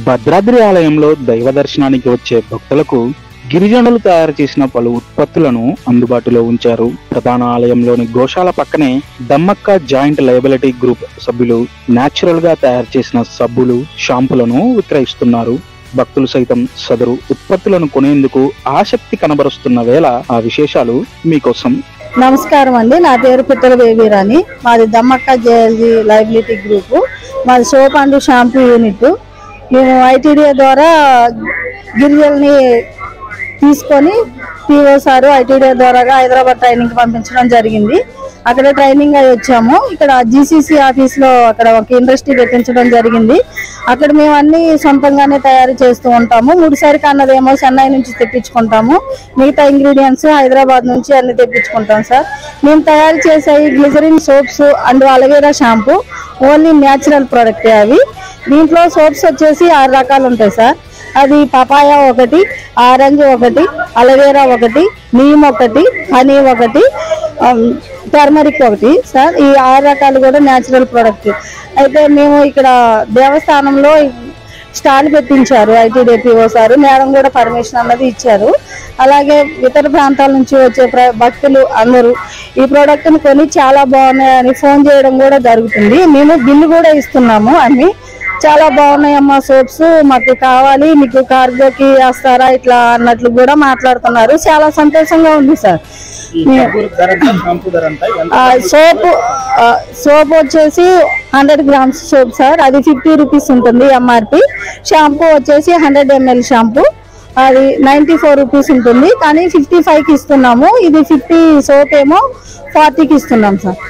భద్రాద్రి ఆలయంలో దైవ దర్శనానికి వచ్చే భక్తులకు గిరిజనులు తయారు చేసిన పలు ఉత్పత్తులను అందుబాటులో ఉంచారు. ప్రధాన ఆలయంలోని గోశాల పక్కనే దమ్మక్క జాయింట్ లయబిలిటీ గ్రూప్ సభ్యులు న్యాచురల్ గా తయారు చేసిన సబ్బులు, షాంపులను విక్రయిస్తున్నారు. భక్తులు సైతం సదరు ఉత్పత్తులను కొనేందుకు ఆసక్తి కనబరుస్తున్న వేళ ఆ విశేషాలు మీకోసం. నమస్కారం అండి, నా పేరు పిట్టల బేబీరాణి. మాది దమ్మక్క జేఎల్జీ లయబిలిటీ గ్రూప్. మాది సోప్ అండ్ షాంపూ యూనిట్. మేము ఐటీడీఏ ద్వారా గిరిజల్ని తీసుకొని పీఓ సారు ఐటీడీఏ ద్వారా హైదరాబాద్ ట్రైనింగ్ పంపించడం జరిగింది. అక్కడ ట్రైనింగ్ అయి వచ్చాము. ఇక్కడ జీసీసీ ఆఫీస్లో అక్కడ ఒక ఇండస్ట్రీ పెట్టించడం జరిగింది. అక్కడ మేము అన్ని సొంతంగానే తయారు చేస్తూ ఉంటాము. ముడిసరికి అన్నదేమో చెన్నై నుంచి తెప్పించుకుంటాము. మిగతా ఇంగ్రీడియంట్స్ హైదరాబాద్ నుంచి అన్ని తెప్పించుకుంటాం సార్. మేము తయారు చేసే glycerin soaps and aloe vera shampoo only natural product. అవి దీంట్లో సోప్స్ వచ్చేసి 6 రకాలు ఉంటాయి సార్. అది పపాయ ఒకటి, ఆరెంజ్ ఒకటి, అలోవెరా ఒకటి, నీమ్ ఒకటి, హనీ ఒకటి, టర్మరిక్ ఒకటి సార్. ఈ 6 రకాలు కూడా న్యాచురల్ ప్రోడక్ట్. అయితే మేము ఇక్కడ దేవస్థానంలో స్టాల్ పెట్టించారు ఐటీడీఏ పీఓ సారు. మేడం కూడా పర్మిషన్ అన్నది ఇచ్చారు. అలాగే ఇతర ప్రాంతాల నుంచి వచ్చే భక్తులు అందరూ ఈ ప్రోడక్ట్ని కొని చాలా బాగున్నాయని ఫోన్ చేయడం కూడా జరుగుతుంది. మేము బిల్లు కూడా ఇస్తున్నాము. అన్ని చాలా బాగున్నాయమ్మా సోప్స్, మాకు కావాలి, మీకు కార్గోకి వేస్తారా ఇట్లా అన్నట్లు కూడా మాట్లాడుతున్నారు. చాలా సంతోషంగా ఉంది సార్. సోప్ వచ్చేసి 100 గ్రామ్స్ సోప్ సార్. అది 50 రూపీస్ ఉంటుంది ఎంఆర్పి. షాంపూ వచ్చేసి 100 ml షాంపూ, అది 94 రూపీస్ ఉంటుంది. కానీ 55కి ఇస్తున్నాము. ఇది 50 సోప్ ఏమో 40కి ఇస్తున్నాం సార్.